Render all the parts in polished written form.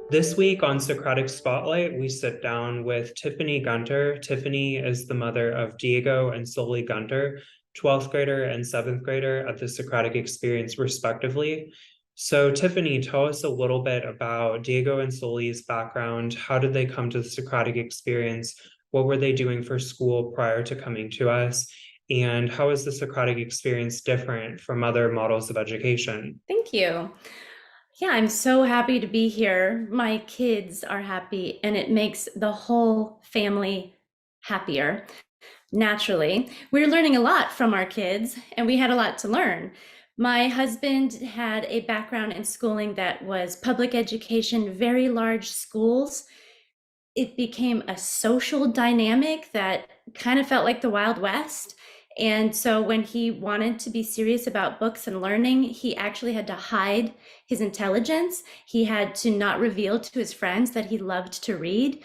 This week on Socratic Spotlight, we sit down with Tiffany Gunter. Tiffany is the mother of Diego and Soli Gunter, 12th grader and 7th grader at the Socratic Experience, respectively. So, Tiffany, tell us a little bit about Diego and Soli's background. How did they come to the Socratic Experience? What were they doing for school prior to coming to us? And how is the Socratic Experience different from other models of education? Thank you. Yeah, I'm so happy to be here. My kids are happy, and it makes the whole family happier. Naturally, we're learning a lot from our kids, and we had a lot to learn. My husband had a background in schooling that was public education, very large schools. It became a social dynamic that kind of felt like the Wild West. And so when he wanted to be serious about books and learning, he actually had to hide his intelligence. He had to not reveal to his friends that he loved to read.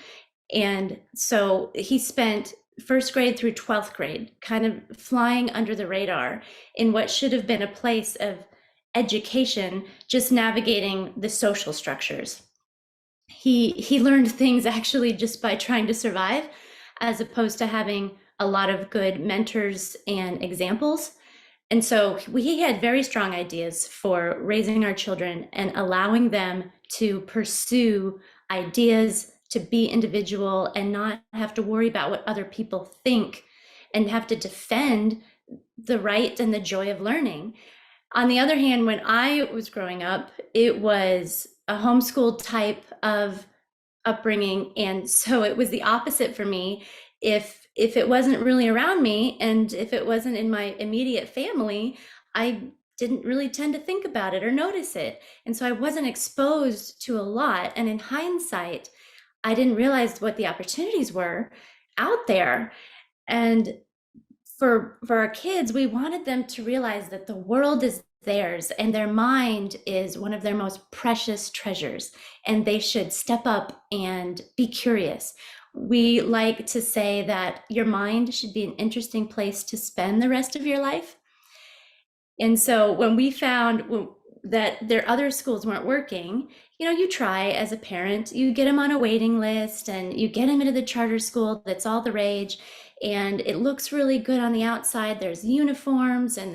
And so he spent first grade through 12th grade kind of flying under the radar in what should have been a place of education, just navigating the social structures. He learned things actually just by trying to survive, as opposed to having a lot of good mentors and examples. And so he had very strong ideas for raising our children and allowing them to pursue ideas, to be individual and not have to worry about what other people think and have to defend the right and the joy of learning. On the other hand, when I was growing up, it was a homeschool type of upbringing, and so it was the opposite for me. If it wasn't really around me, and if it wasn't in my immediate family, I didn't really tend to think about it or notice it. And so I wasn't exposed to a lot. And in hindsight, I didn't realize what the opportunities were out there. And for our kids, we wanted them to realize that the world is theirs and their mind is one of their most precious treasures, and they should step up and be curious. We like to say that your mind should be an interesting place to spend the rest of your life. And so when we found that their other schools weren't working, you try as a parent, you get them on a waiting list and you get them into the charter school that's all the rage, and it looks really good on the outside. There's uniforms and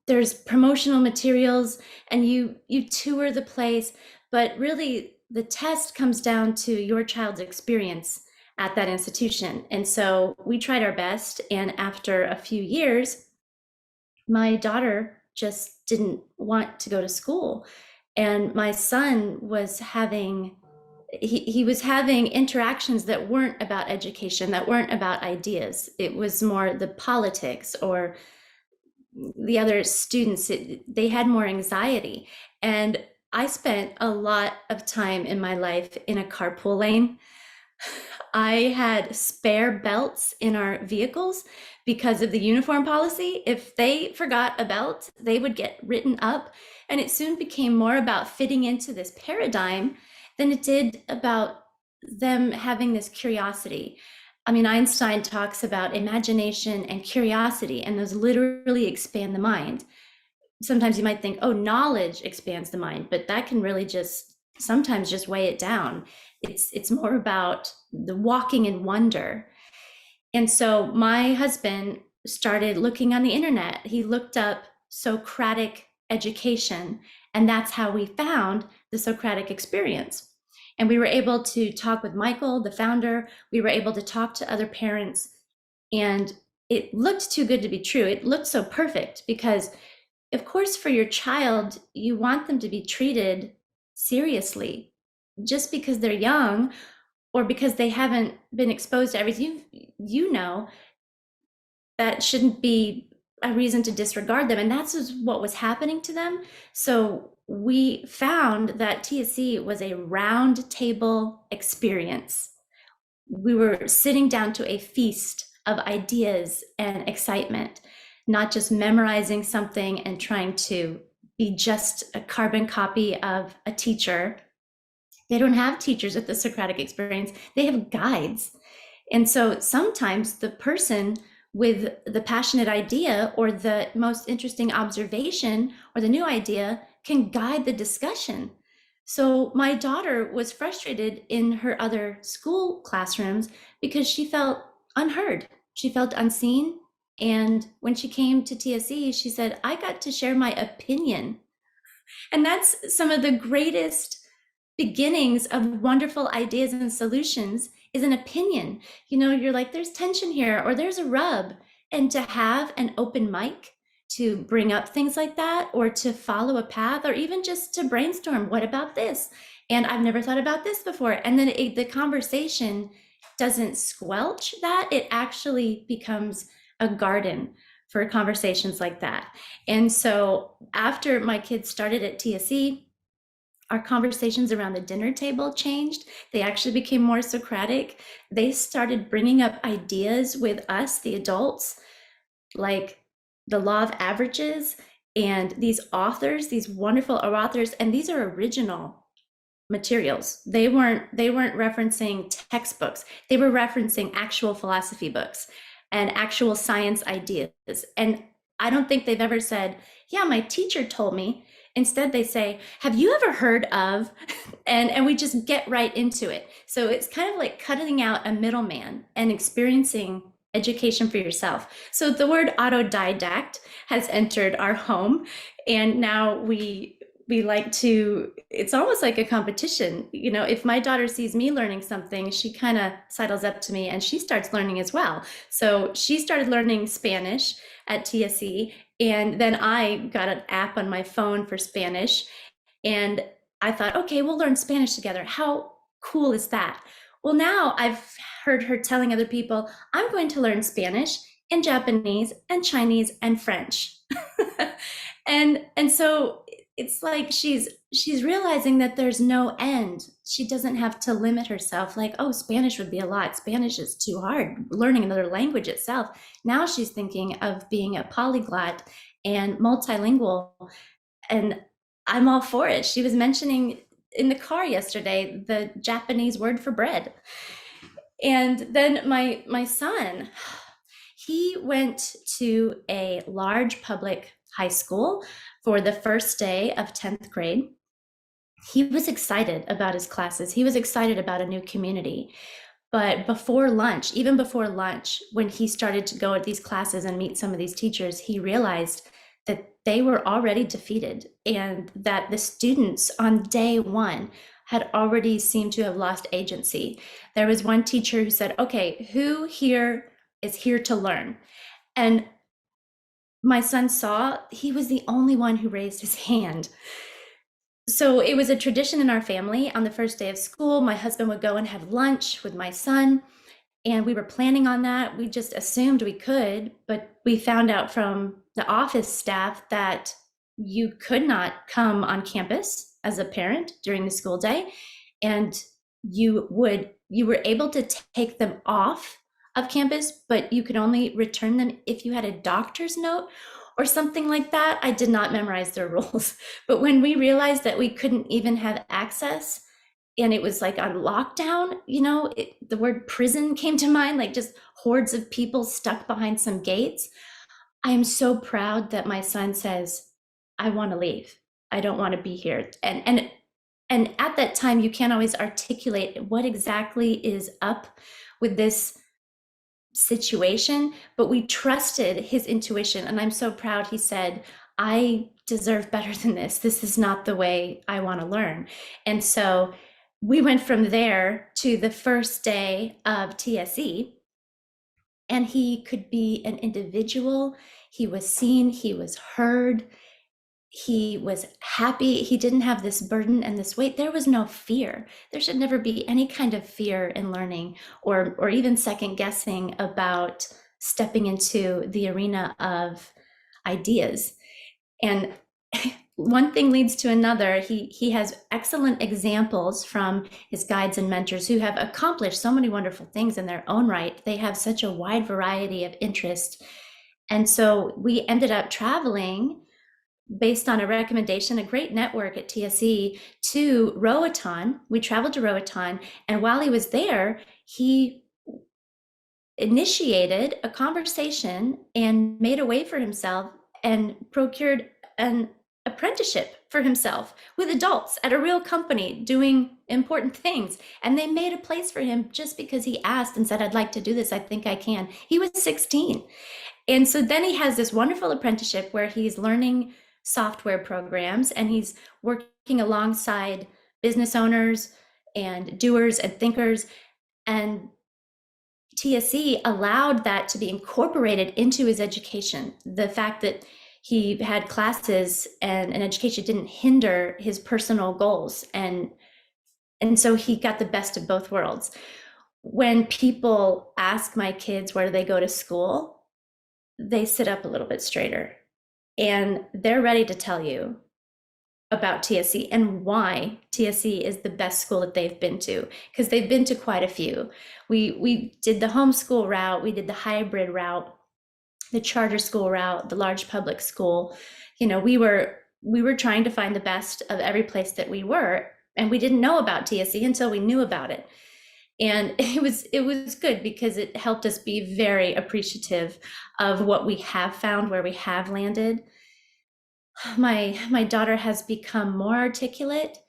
there's promotional materials, and you tour the place, but really the test comes down to your child's experience at that institution. And so we tried our best, and after a few years, my daughter just didn't want to go to school, and my son was having he was having interactions that weren't about education, that weren't about ideas. It was more the politics or the other students. They had more anxiety. And I spent a lot of time in my life in a carpool lane. I had spare belts in our vehicles because of the uniform policy. If they forgot a belt, they would get written up. And it soon became more about fitting into this paradigm than it did about them having this curiosity. I mean, Einstein talks about imagination and curiosity, and those literally expand the mind. Sometimes you might think, oh, knowledge expands the mind, but that can really just sometimes just weigh it down. It's more about the walking in wonder. And so my husband started looking on the internet. He looked up Socratic education, and that's how we found the Socratic experience. And we were able to talk with Michael, the founder. We were able to talk to other parents, and it looked too good to be true. It looked so perfect because, of course, for your child, you want them to be treated seriously. Just because they're young or because they haven't been exposed to everything, that shouldn't be a reason to disregard them. And that's what was happening to them. So we found that TSC was a round table experience. We were sitting down to a feast of ideas and excitement, not just memorizing something and trying to be just a carbon copy of a teacher. They don't have teachers at the Socratic Experience. They have guides. And so sometimes the person with the passionate idea or the most interesting observation or the new idea can guide the discussion. So my daughter was frustrated in her other school classrooms because she felt unheard. She felt unseen. And when she came to TSE, she said, I got to share my opinion. And that's some of the greatest beginnings of wonderful ideas and solutions is an opinion. You're like, there's tension here or there's a rub. And to have an open mic to bring up things like that or to follow a path or even just to brainstorm, what about this? And I've never thought about this before. And then the conversation doesn't squelch that, it actually becomes a garden for conversations like that. And so after my kids started at TSE, our conversations around the dinner table changed. They actually became more Socratic. They started bringing up ideas with us, the adults, like the law of averages and these authors, these wonderful authors, and these are original materials. They weren't referencing textbooks. They were referencing actual philosophy books and actual science ideas. And I don't think they've ever said, yeah, my teacher told me. Instead, they say, have you ever heard of? And we just get right into it. So it's kind of like cutting out a middleman and experiencing education for yourself. So the word autodidact has entered our home. And now we like to, it's almost like a competition. If my daughter sees me learning something, she kind of sidles up to me and she starts learning as well. So she started learning Spanish at TSE, and then I got an app on my phone for Spanish. And I thought, okay, we'll learn Spanish together. How cool is that? Well, now I've heard her telling other people, I'm going to learn Spanish and Japanese and Chinese and French. and so it's like she's realizing that there's no end. She doesn't have to limit herself like, oh, Spanish would be a lot. Spanish is too hard. Learning another language itself. Now she's thinking of being a polyglot and multilingual. And I'm all for it. She was mentioning in the car yesterday the Japanese word for bread. And then my son, he went to a large public high school for the first day of 10th grade. He was excited about his classes. He was excited about a new community. But before lunch, even before lunch, when he started to go at these classes and meet some of these teachers, he realized that they were already defeated and that the students on day one had already seemed to have lost agency. There was one teacher who said, okay, who here is here to learn? And my son saw he was the only one who raised his hand. So it was a tradition in our family. On the first day of school, my husband would go and have lunch with my son. And we were planning on that. We just assumed we could, but we found out from the office staff that you could not come on campus as a parent during the school day. And you were able to take them off of campus, but you could only return them if you had a doctor's note or something like that. I did not memorize their rules. But when we realized that we couldn't even have access and it was like on lockdown, the word prison came to mind, like just hordes of people stuck behind some gates. I am so proud that my son says, I want to leave. I don't want to be here. And at that time, you can't always articulate what exactly is up with this situation, but we trusted his intuition. And I'm so proud he said, I deserve better than this. This is not the way I want to learn. And so we went from there to the first day of TSE, and he could be an individual. He was seen, he was heard, he was happy. He didn't have this burden and this weight. There was no fear. There should never be any kind of fear in learning or even second guessing about stepping into the arena of ideas. And one thing leads to another. He has excellent examples from his guides and mentors who have accomplished so many wonderful things in their own right. They have such a wide variety of interest. And so we ended up traveling based on a recommendation, a great network at TSE, to Roatan. We traveled to Roatan, and while he was there, he initiated a conversation and made a way for himself and procured a apprenticeship for himself with adults at a real company doing important things. And they made a place for him just because he asked and said, I'd like to do this. I think I can. He was 16. And so then he has this wonderful apprenticeship where he's learning software programs and he's working alongside business owners and doers and thinkers. And TSC allowed that to be incorporated into his education. The fact that he had classes and an education didn't hinder his personal goals. And so he got the best of both worlds. When people ask my kids where do they go to school, they sit up a little bit straighter and they're ready to tell you about TSC and why TSC is the best school that they've been to, because they've been to quite a few. We did the homeschool route, we did the hybrid route, the charter school route, the large public school. You know, we were trying to find the best of every place that we were, and we didn't know about TSC until we knew about it. And it was good because it helped us be very appreciative of what we have found, where we have landed. My daughter has become more articulate,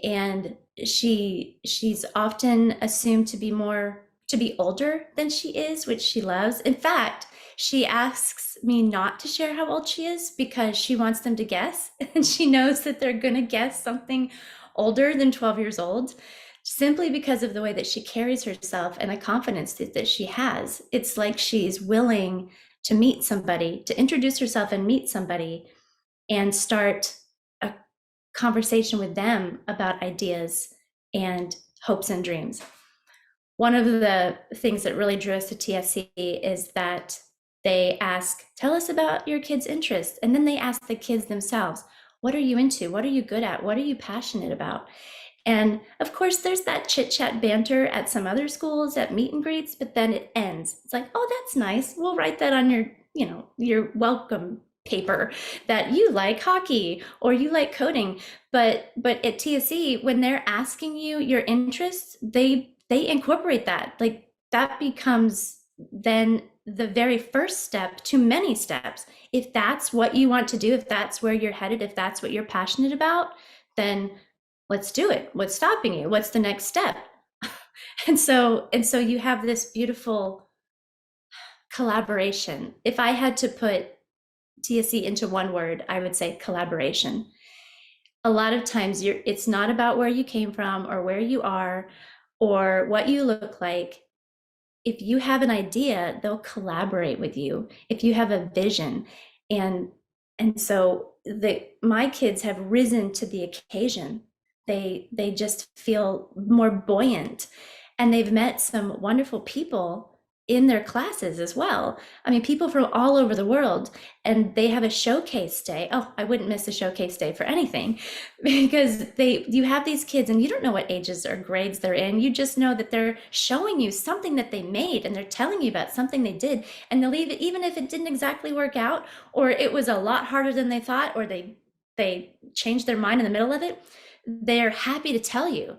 and she's often assumed to be older than she is, which she loves. In fact, she asks me not to share how old she is because she wants them to guess, and she knows that they're going to guess something older than 12 years old, simply because of the way that she carries herself and the confidence that she has. It's like she's willing to meet somebody, to introduce herself and meet somebody and start a conversation with them about ideas and hopes and dreams. One of the things that really drew us to TSC is that they ask, tell us about your kids' interests. And then they ask the kids themselves, what are you into? What are you good at? What are you passionate about? And of course, there's that chit chat banter at some other schools at meet and greets, but then it ends. It's like, oh, that's nice. We'll write that on your welcome paper that you like hockey or you like coding. But at TSC, when they're asking you your interests, they incorporate that. Like that becomes then the very first step to many steps. If that's what you want to do, if that's where you're headed, if that's what you're passionate about, then let's do it. What's stopping you? What's the next step? And so you have this beautiful collaboration. If I had to put TSC into one word, I would say collaboration. A lot of times it's not about where you came from or where you are or what you look like. If you have an idea, they'll collaborate with you. If you have a vision, and so my kids have risen to the occasion. They just feel more buoyant, and they've met some wonderful people in their classes as well. I mean, people from all over the world, and they have a showcase day. Oh, I wouldn't miss a showcase day for anything, because you have these kids and you don't know what ages or grades they're in. You just know that they're showing you something that they made and they're telling you about something they did, and they'll leave it even if it didn't exactly work out, or it was a lot harder than they thought, or they changed their mind in the middle of it. They're happy to tell you.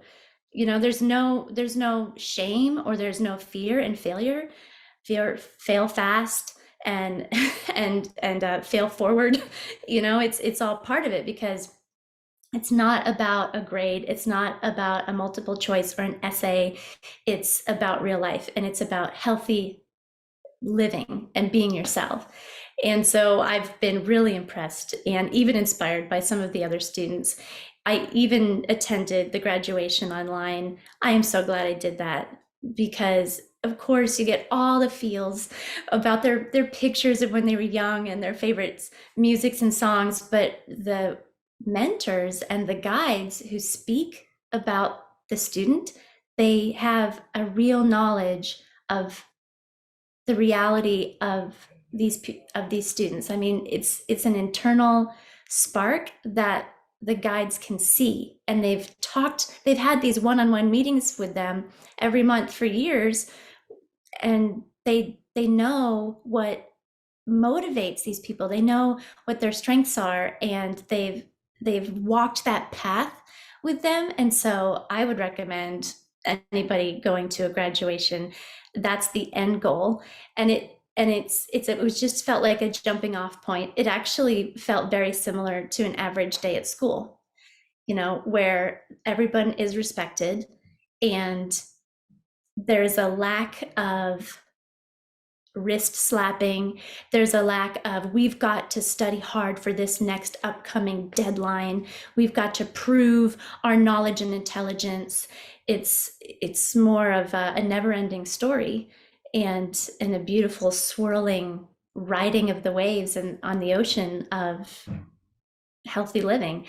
You know, there's no shame or there's no fear in failure. Fail fast and fail forward. You know, it's all part of it, because it's not about a grade. It's not about a multiple choice or an essay. It's about real life, and it's about healthy living and being yourself. And so I've been really impressed and even inspired by some of the other students. I even attended the graduation online. I am so glad I did that, because of course you get all the feels about their pictures of when they were young and their favorites, musics and songs, but the mentors and the guides who speak about the student, they have a real knowledge of the reality of these students. I mean, it's an internal spark that the guides can see, and they've had these one-on-one meetings with them every month for years, and they know what motivates these people. They know what their strengths are, and they've walked that path with them. And so I would recommend anybody going to a graduation, that's the end goal. And and it was just felt like a jumping off point. It actually felt very similar to an average day at school, where everyone is respected, and there's a lack of wrist slapping. There's a lack of, we've got to study hard for this next upcoming deadline. We've got to prove our knowledge and intelligence. It's more of a never-ending story, and a beautiful swirling riding of the waves and on the ocean of healthy living.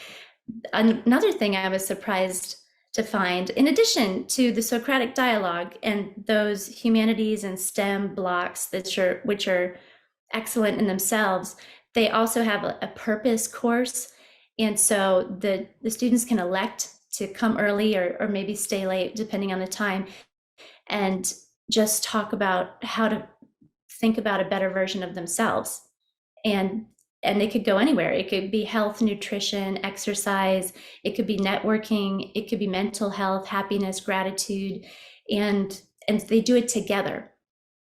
Another thing I was surprised to find, in addition to the Socratic dialogue and those humanities and STEM blocks which are excellent in themselves, they also have a purpose course. And so the students can elect to come early or maybe stay late, depending on the time, and just talk about how to think about a better version of themselves. And it could go anywhere. It could be health, nutrition, exercise. It could be networking. It could be mental health, happiness, gratitude, and they do it together.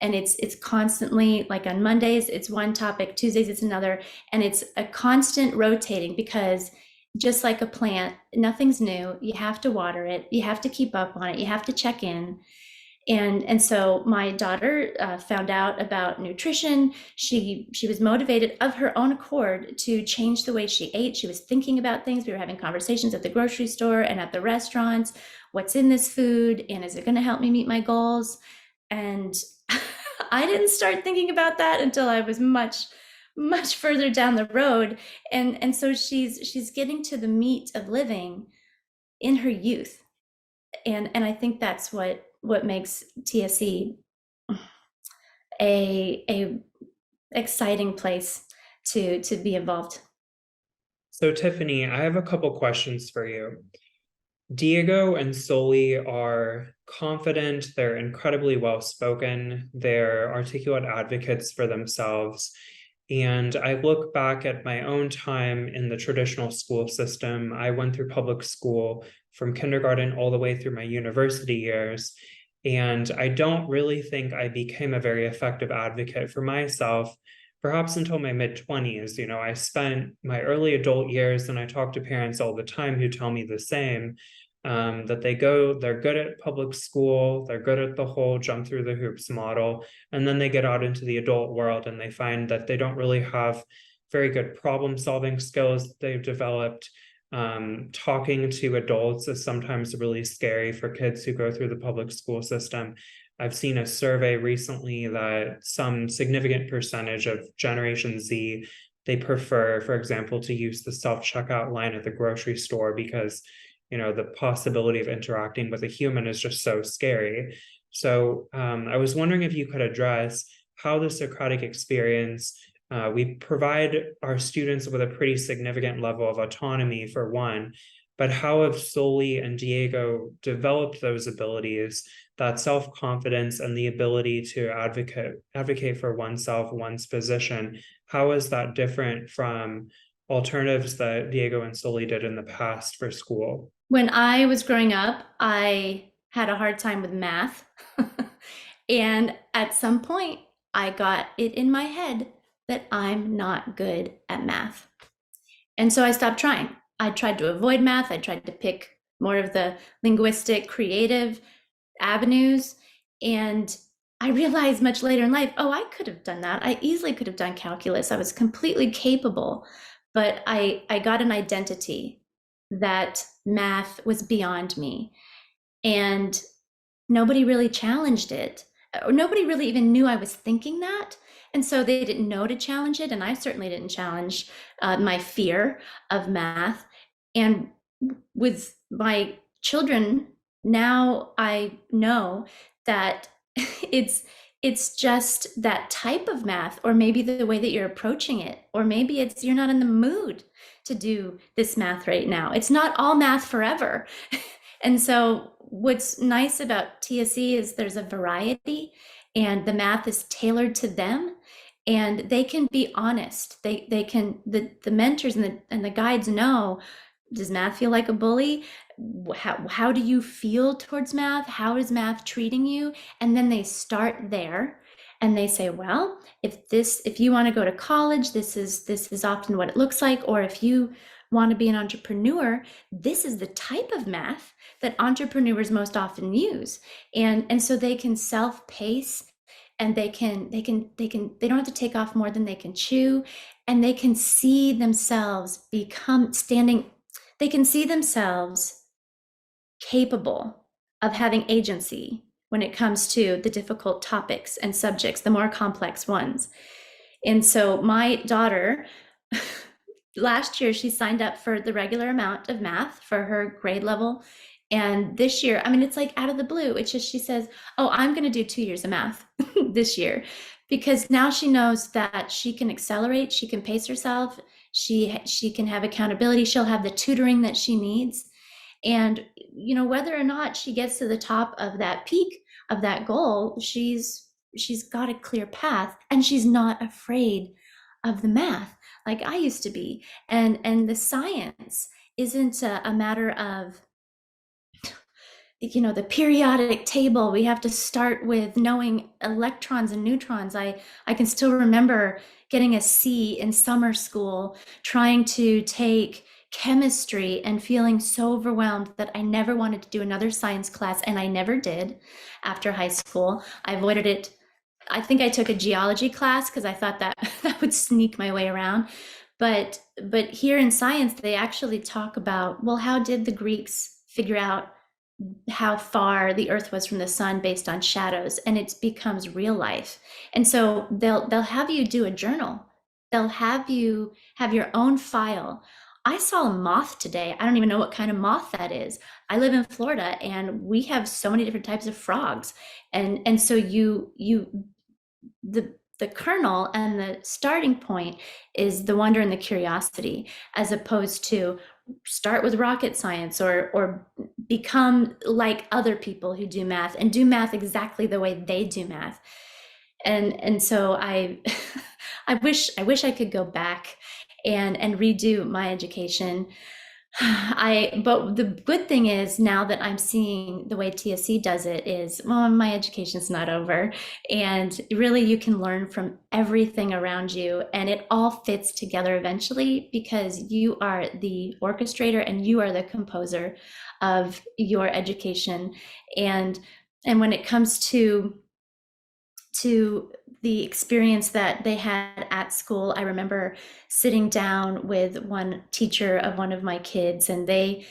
And it's constantly, like on Mondays, it's one topic, Tuesdays it's another, and it's a constant rotating, because just like a plant, nothing's new. You have to water it. You have to keep up on it. You have to check in. And so my daughter found out about nutrition. She was motivated of her own accord to change the way she ate. She was thinking about things. We were having conversations at the grocery store and at the restaurants. What's in this food? And is it going to help me meet my goals? And I didn't start thinking about that until I was much, much further down the road. And so she's getting to the meat of living in her youth. And I think that's what makes TSE a exciting place to be involved. So Tiffany, I have a couple questions for you. Diego and Soli are confident, they're incredibly well-spoken, they're articulate advocates for themselves. And I look back at my own time in the traditional school system. I went through public school from kindergarten all the way through my university years. And I don't really think I became a very effective advocate for myself, perhaps until my mid-20s. I spent my early adult years, and I talk to parents all the time who tell me the same, that they're good at public school, they're good at the whole jump through the hoops model, and then they get out into the adult world and they find that they don't really have very good problem solving skills that they've developed. Talking to adults is sometimes really scary for kids who go through the public school system. I've seen a survey recently that some significant percentage of Generation Z, they prefer, for example, to use the self-checkout line at the grocery store because the possibility of interacting with a human is just so scary. So I was wondering if you could address how the Socratic experience, we provide our students with a pretty significant level of autonomy, for one, but how have Soli and Diego developed those abilities, that self-confidence and the ability to advocate for oneself, one's position? How is that different from alternatives that Diego and Soli did in the past for school? When I was growing up, I had a hard time with math. And at some point, I got it in my head that I'm not good at math. And so I stopped trying. I tried to avoid math. I tried to pick more of the linguistic, creative avenues. And I realized much later in life, oh, I could have done that. I easily could have done calculus. I was completely capable. But I got an identity that math was beyond me. And nobody really challenged it. Or nobody really even knew I was thinking that. And so they didn't know to challenge it. And I certainly didn't challenge my fear of math. And with my children, now I know that it's just that type of math, or maybe the way that you're approaching it, or maybe it's you're not in the mood to do this math right now. It's not all math forever. And so what's nice about TSE is there's a variety, and the math is tailored to them, and they can be honest. They can, the mentors and the guides know, does math feel like a bully? How do you feel towards math? How is math treating you? And then they start there, And they say, well, if you want to go to college, this is often what it looks like. Or if you want to be an entrepreneur, this is the type of math that entrepreneurs most often use. And so they can self-pace, and they don't have to take off more than they can chew, and they can see themselves become standing, they can see themselves capable of having agency when it comes to the difficult topics and subjects, the more complex ones. And so my daughter, last year, she signed up for the regular amount of math for her grade level. And this year, I mean, it's like out of the blue. It's just, she says, oh, I'm going to do 2 years of math this year, because now she knows that she can accelerate, she can pace herself, she can have accountability, she'll have the tutoring that she needs. And, whether or not she gets to the top of that peak of that goal, she's got a clear path, and she's not afraid of the math like I used to be. And the science isn't a matter of, the periodic table. We have to start with knowing electrons and neutrons. I can still remember getting a C in summer school, trying to take chemistry and feeling so overwhelmed that I never wanted to do another science class, and I never did after high school. I avoided it. I think I took a geology class because I thought that that would sneak my way around. But here in science, they actually talk about, well, how did the Greeks figure out how far the earth was from the sun based on shadows? And it becomes real life. And so they'll have you do a journal. They'll have you have your own file. I saw a moth today. I don't even know what kind of moth that is. I live in Florida, and we have so many different types of frogs. And so the kernel and the starting point is the wonder and the curiosity, as opposed to start with rocket science or become like other people who do math and do math exactly the way they do math. And so I I wish I could go back and redo my education. But the good thing is, now that I'm seeing the way TSC does it, is, well, my education's not over. And really, you can learn from everything around you, and it all fits together eventually, because you are the orchestrator and you are the composer of your education. And when it comes to the experience that they had at school, I remember sitting down with one teacher of one of my kids, and they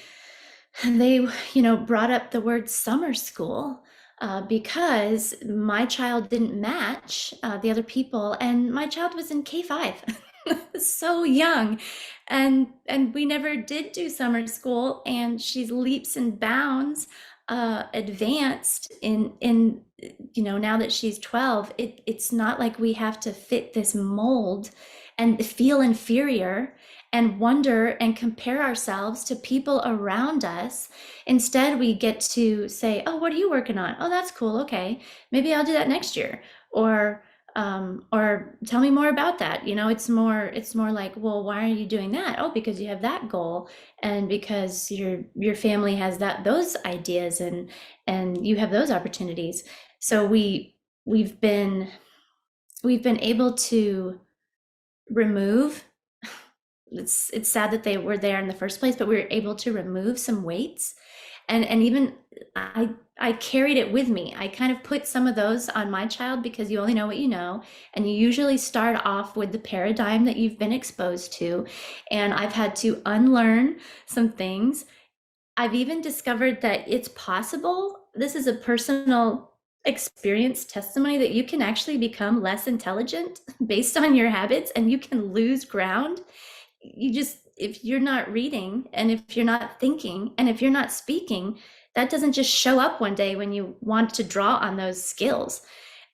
brought up the word summer school, because my child didn't match the other people, and my child was in K5, so young, and we never did do summer school, and she's leaps and bounds advanced in now that she's 12. It's not like we have to fit this mold and feel inferior and wonder and compare ourselves to people around us. Instead, we get to say, oh, what are you working on? Oh, that's cool. Okay, maybe I'll do that next year. Or tell me more about that. It's more like, well, why are you doing that? Oh, because you have that goal, and because your family has those ideas, and you have those opportunities. So we've been able to remove, it's sad that they were there in the first place, but we were able to remove some weights, and even I carried it with me. I kind of put some of those on my child, because you only know what you know, and you usually start off with the paradigm that you've been exposed to. And I've had to unlearn some things. I've even discovered that it's possible, this is a personal experience testimony, that you can actually become less intelligent based on your habits, and you can lose ground. If you're not reading, and if you're not thinking, and if you're not speaking, that doesn't just show up one day when you want to draw on those skills.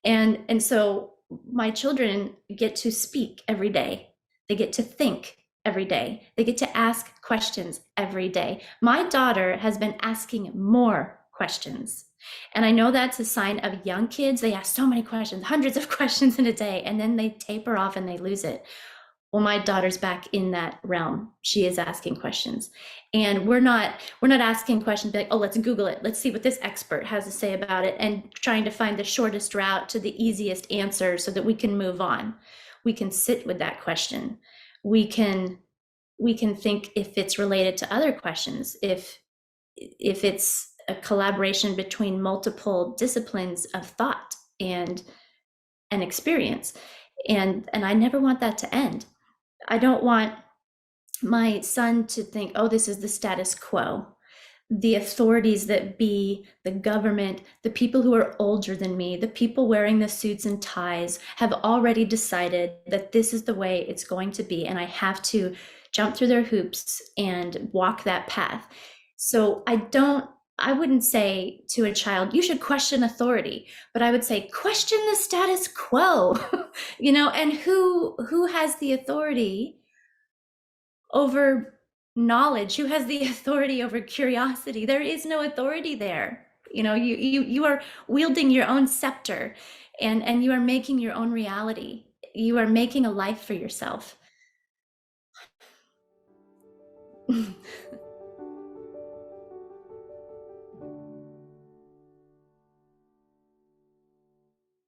And so my children get to speak every day. They get to think every day. They get to ask questions every day. My daughter has been asking more questions. And I know that's a sign of young kids. They ask so many questions, hundreds of questions in a day, and then they taper off and they lose it. Well, my daughter's back in that realm. She is asking questions. And we're not asking questions like, oh, let's Google it. Let's see what this expert has to say about it, and trying to find the shortest route to the easiest answer so that we can move on. We can sit with that question. We can think if it's related to other questions, if it's a collaboration between multiple disciplines of thought and experience. And I never want that to end. I don't want my son to think, oh, this is the status quo. The authorities that be, the government, the people who are older than me, the people wearing the suits and ties have already decided that this is the way it's going to be, and I have to jump through their hoops and walk that path. So I wouldn't say to a child, you should question authority, but I would say, question the status quo, and who has the authority over knowledge? Who has the authority over curiosity? There is no authority there. You are wielding your own scepter, and you are making your own reality. You are making a life for yourself.